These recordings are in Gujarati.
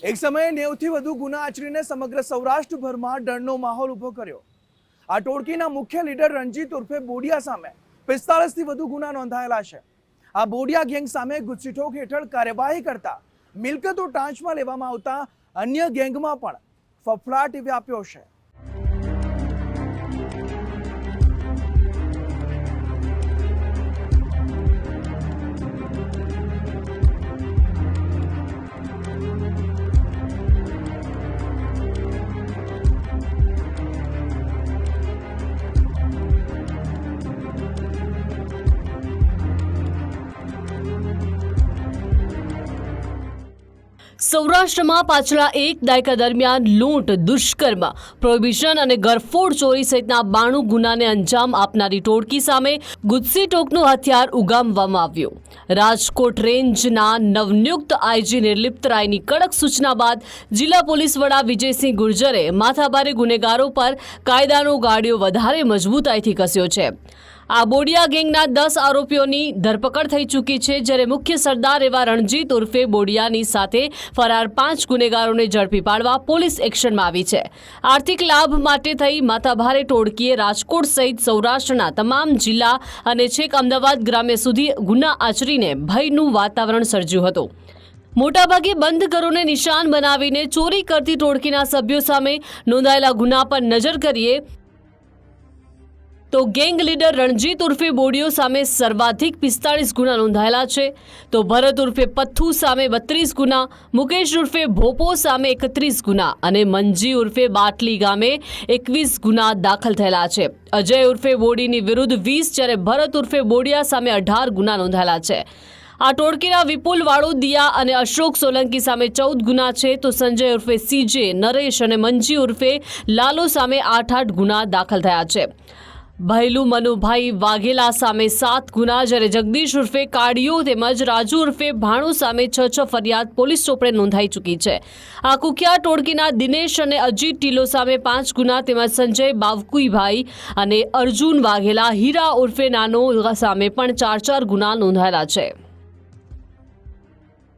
એક સમયે 90 થી વધુ ગુના આચરીને સમગ્ર સૌરાષ્ટ્રભરમાં ડરનો માહોલ ઊભો કર્યો। આ ટોળકીના મુખ્ય લીડર રણજીત ઉર્ફે બોડિયા સામે 45 થી વધુ ગુના નોંધાયેલા છે। આ બોડિયા ગેંગ સામે ગુજસીટોક હેઠળ કાર્યવાહી કરતા મિલકતો ટાંચમાં લેવામાં આવતા અન્ય ગેંગમાં પણ ફફડાટ વ્યાપ્યો છે। સૌરાષ્ટ્રમાં પાછલા એક દાયકા દરમિયાન લૂંટ, દુષ્કર્મ, પ્રોહિબિશન અને ગરફોડ ચોરી સહિતના 92 ગુનાને અંજામ આપનારી ટોળકી સામે ગુજસીટોકનું હથિયાર ઉગામવામાં આવ્યું। રાજકોટ રેન્જના નવનિયુક્ત આઈજી નિર્લિપ્ત રાયની કડક સૂચના બાદ જિલ્લા પોલીસ વડા વિજયસિંહ ગુર્જરે માથાભારે ગુનેગારો પર કાયદાનો ગાડીઓ વધારે મજબૂતાઈથી કસ્યો છે। આ બોડિયા ગેંગના 10 આરોપીઓની ધરપકડ થઈ ચૂકી છે, જ્યારે મુખ્ય સરદાર એવા રણજીત ઉર્ફે બોડિયાની સાથે ફરાર 5 ગુનેગારોને ઝડપી પાડવા પોલીસ એક્શનમાં આવી છે। આર્થિક લાભ માટે થઈ માથાભારે ટોળકીએ રાજકોટ સહિત સૌરાષ્ટ્રના તમામ જિલ્લા અને છેક અમદાવાદ ગ્રામ્ય સુધી ગુના આચરીને ભયનું વાતાવરણ સર્જ્યું હતું। મોટાભાગે બંધ ઘરોને નિશાન બનાવીને ચોરી કરતી ટોળકીના સભ્યો સામે નોંધાયેલા ગુના પર નજર કરીએ તો ગેંગ લીડર રણજીત ઉર્ફે બોડિયો સામે સર્વાધિક 45 ગુના નોંધાયેલા છે, તો ભરત ઉર્ફે પથ્થુ સામે 32 ગુના, મુકેશ ઉર્ફે ભોપો સામે 31 ગુના અને મંજી ઉર્ફે બાટલી ગામે 21 ગુના દાખલ થયેલા છે। અજય ઉર્ફે બોડીની વિરુદ્ધ 20 જ્યારે ભરત ઉર્ફે બોડિયા સામે 18 ગુના નોંધાયેલા છે। આ ટોળકીના વિપુલ વાળોદિયા અને અશોક સોલંકી સામે 14 ગુના છે, તો સંજય ઉર્ફે સીજે, નરેશ અને મંજી ઉર્ફે લાલો સામે 8 ગુના દાખલ થયા છે। ભૈલુ મનુભાઈ વાઘેલા સામે 7 ગુના, જ્યારે જગદીશ ઉર્ફે કાડિયો તેમજ રાજુ ઉર્ફે ભાણુ સામે 6 ફરિયાદ પોલીસ ચોપડે નોંધાઈ ચૂકી છે। આ કુખ્યાત ટોળકીના દિનેશ અને અજીત ટીલો સામે 5 ગુના તેમજ સંજય બાવકુઈભાઈ અને અર્જુન વાઘેલા, હીરા ઉર્ફે નાનો સામે પણ 4 ગુના નોંધાયેલા છે।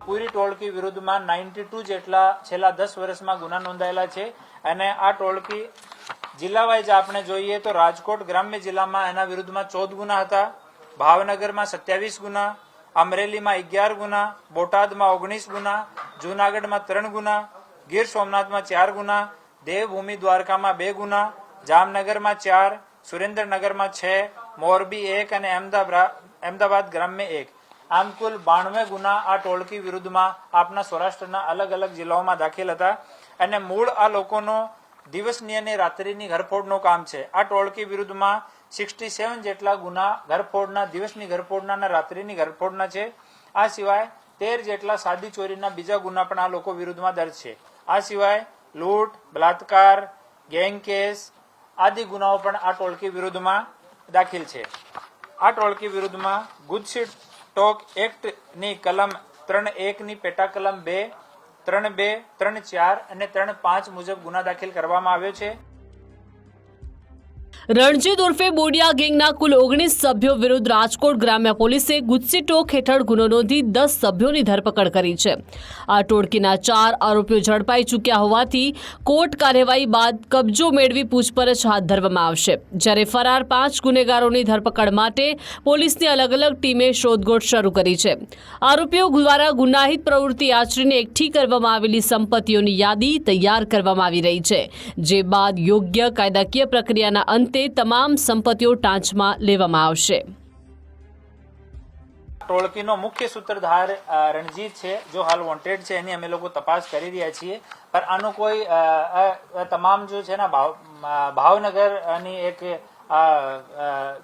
પૂરી ટોળકી વિરુદ્ધમાં 92 જેટલા છેલ્લા 10 વર્ષમાં ગુના નોંધાયેલા છે અને આ ટોળકી જિલ્લા વાઇઝ આપણે જોઈએ તો રાજકોટ ગ્રામ્ય જિલ્લામાં એના વિરુદ્ધમાં 14 ગુના હતા, ભાવનગરમાં 27 ગુના, અમરેલીમાં 11 ગુના, બોટાદમાં 19 ગુના, જૂનાગઢમાં 3 ગુના, ગીર સોમનાથમાં 4 ગુના, દેવભૂમિ દ્વારકામાં 2 ગુના, જામનગરમાં 4, સુરેન્દ્રનગરમાં 6, મોરબી 1 અને અમદાવાદ ગ્રામ્ય 1, આમ કુલ 92 ગુના આ ટોળકી વિરુદ્ધમાં આપણા સૌરાષ્ટ્રના અલગ અલગ જિલ્લાઓમાં દાખલ હતા અને મૂળ આ લોકોનો દિવસની અને રાત્રિની ઘરફોડનું કામ છે। આ ટોળકી વિરુદ્ધમાં 67 જેટલા ગુના ઘરફોડના, દિવસની ઘરફોડના અને રાત્રિની ઘરફોડના છે। આ સિવાય 13 જેટલા સાદી ચોરીના બીજા ગુના પણ આ લોકો વિરુદ્ધમાં દર્જ છે। આ સિવાય લૂંટ, બલાત્કાર, ગેંગ કેસ આદિ ગુનાઓ પણ આ ટોળકી વિરુદ્ધમાં દાખલ છે। આ ટોળકી વિરુદ્ધમાં ગુજસીટોક એક્ટની કલમ 3.1 ની પેટા કલમ 2, 3.2, 3.4 અને 3.5 મુજબ ગુના દાખલ કરવામાં આવ્યો છે। રણજીત ઉર્ફે બોડિયા ગેંગના કુલ 19 સભ્યો વિરુદ્ધ રાજકોટ ગ્રામ્ય પોલીસે ગુજસીટોક હેઠળ ગુનો નોંધી 10 સભ્યોની ધરપકડ કરી છે। આ ટોળકીના 4 આરોપીઓ ઝડપાઈ ચૂક્યા હોવાથી કોર્ટ કાર્યવાહી બાદ કબજો મેળવી પૂછપરછ હાથ ધરવામાં આવશે, જ્યારે ફરાર 5 ગુનેગારોની ધરપકડ માટે પોલીસની અલગ અલગ ટીમે શોધખોળ શરૂ કરી છે। આરોપીઓ દ્વારા ગુનાહિત પ્રવૃત્તિ આચરીને એકઠી કરવામાં આવેલી સંપત્તિઓની યાદી તૈયાર કરવામાં આવી રહી છે, જે બાદ યોગ્ય કાયદાકીય પ્રક્રિયાના અંતે તમામ સંપત્તિઓ ટાંચમાં લેવામાં આવશે। ટોળકીનો મુખ્ય સૂત્રધાર રણજીત છે, જો હાલ વોન્ટેડ છે, એની અમે લોકો તપાસ કરી રહ્યા છીએ, પણ આનો કોઈ તમામ જો છે ને ભાવનગરની એક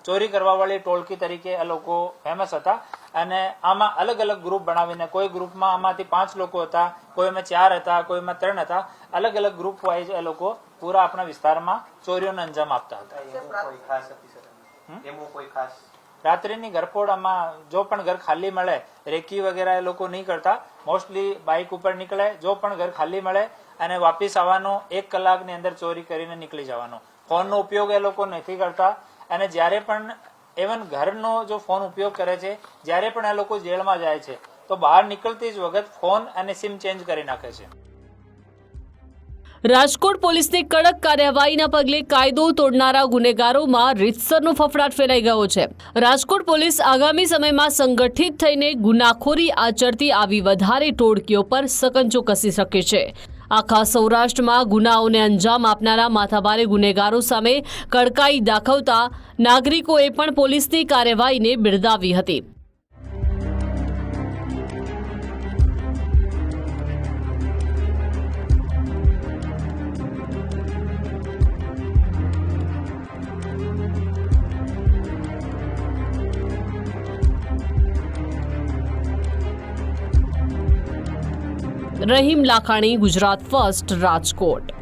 ચોરી કરવા વાળી ટોળકી તરીકે આ લોકો ફેમસ હતા અને આમાં અલગ અલગ ગ્રુપ બનાવીને કોઈ ગ્રુપમાં આમાંથી 5 લોકો હતા, કોઈમાં 4 હતા, કોઈમાં 3 હતા, અલગ અલગ ગ્રુપ વાઇઝ એ લોકો પૂરા આપણા વિસ્તારમાં ચોરીઓને અંજામ આપતા હતા। રાત્રિની ઘરફોડમાં જો પણ ઘર ખાલી મળે, રેકી વગેરે એ લોકો નહીં કરતા, મોસ્ટલી બાઇક ઉપર નીકળે, જો પણ ઘર ખાલી મળે અને વાપસ આવવાનો 1 કલાકની અંદર ચોરી કરીને નીકળી જવાનો। ફોનનો ઉપયોગ એ લોકો નથી કરતા અને જ્યારે પણ ઇવન ઘરનો જો ફોન ઉપયોગ કરે છે, જ્યારે પણ એ લોકો જેલમાં જાય છે તો બહાર નીકળતી જ વખત ફોન અને સિમ ચેન્જ કરી નાખે છે। રાજકોટ પોલીસની કડક કાર્યવાહીના પગલે કાયદો તોડનારા ગુનેગારોમાં રીતસરનો ફફડાટ ફેલાઈ ગયો છે. રાજકોટ પોલીસ આગામી સમયમાં સંગઠિત થઈને ગુનાખોરી આચરતી આવી વધારે ટોળકીઓ પર સકંજો કસી શકે છે. આખા સૌરાષ્ટ્રમાં ગુનાઓને અંજામ આપનારા માથાભારે ગુનેગારો સામે કડકાઈ દાખવતા નાગરિકોએ પણ પોલીસની કાર્યવાહીને બિરદાવી હતી. રહીમ લાખાણી, ગુજરાત ફર્સ્ટ, રાજકોટ.